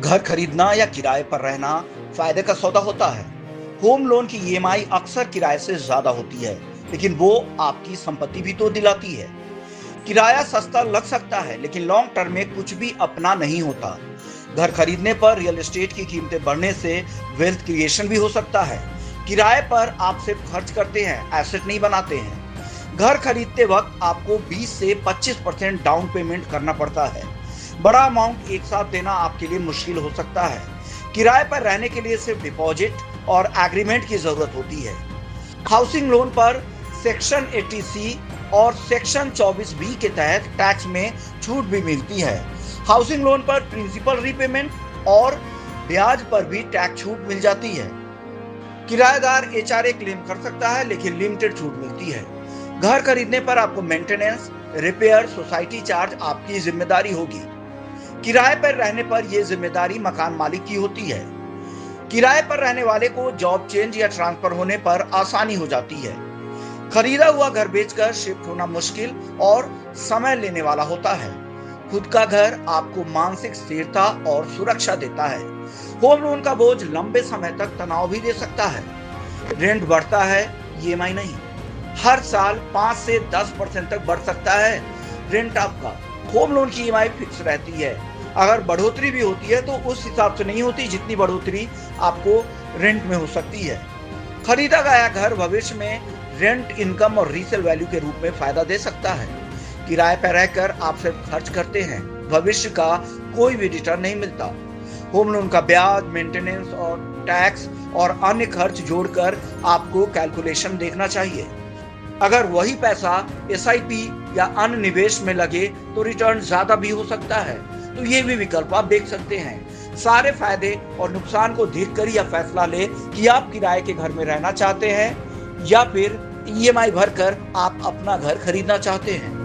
घर खरीदना या किराए पर रहना फायदे का सौदा होता है। होम लोन की ईएमआई अक्सर किराए से ज्यादा होती है, लेकिन वो आपकी संपत्ति भी तो दिलाती है। किराया सस्ता लग सकता है, लेकिन लॉन्ग टर्म में कुछ भी अपना नहीं होता। घर खरीदने पर रियल एस्टेट की कीमतें बढ़ने से वेल्थ क्रिएशन भी हो सकता है। किराए पर आप सिर्फ खर्च करते हैं, एसेट नहीं बनाते हैं। घर खरीदते वक्त आपको 20 से 25% डाउन पेमेंट करना पड़ता है। बड़ा अमाउंट एक साथ देना आपके लिए मुश्किल हो सकता है। किराए पर रहने के लिए सिर्फ डिपॉजिट और एग्रीमेंट की जरूरत होती है। हाउसिंग लोन पर सेक्शन 80C और सेक्शन 24B के तहत टैक्स में छूट भी मिलती है। हाउसिंग लोन पर प्रिंसिपल रीपेमेंट और ब्याज पर भी टैक्स छूट मिल जाती है। किराएदार एचआरए क्लेम कर सकता है, लेकिन लिमिटेड छूट मिलती है। घर खरीदने पर आपको मेंटेनेंस, रिपेयर, सोसाइटी चार्ज आपकी जिम्मेदारी होगी। किराए पर रहने पर यह जिम्मेदारी मकान मालिक की होती है। किराए पर रहने वाले को जॉब चेंज या ट्रांसफर होने पर आसानी हो जाती है। खरीदा हुआ घर बेचकर शिफ्ट होना मुश्किल और समय लेने वाला होता है। खुद का घर आपको मानसिक स्थिरता और सुरक्षा देता है। होम लोन का बोझ लंबे समय तक तनाव भी दे सकता है। रेंट बढ़ता है, ईएमआई नहीं। हर साल 5 से 10% तक बढ़ सकता है रेंट आपका। होम लोन की ईएमआई फिक्स रहती है। अगर बढ़ोतरी भी होती है तो उस हिसाब से नहीं होती जितनी बढ़ोतरी आपको रेंट में हो सकती है। खरीदा गया घर भविष्य में रेंट इनकम और रीसेल वैल्यू के रूप में फायदा दे सकता है। किराए पर रहकर आप सिर्फ खर्च करते हैं, भविष्य का कोई भी रिटर्न नहीं मिलता। होम लोन का ब्याज, मेंटेनेंस और टैक्स और अन्य खर्च जोड़कर आपको कैलकुलेशन देखना चाहिए। अगर वही पैसा एसआईपी या अन्य निवेश में लगे तो रिटर्न ज्यादा भी हो सकता है, तो ये भी विकल्प आप देख सकते हैं। सारे फायदे और नुकसान को देखकर यह फैसला ले कि आप किराए के घर में रहना चाहते हैं या फिर ईएमआई भरकर आप अपना घर खरीदना चाहते हैं।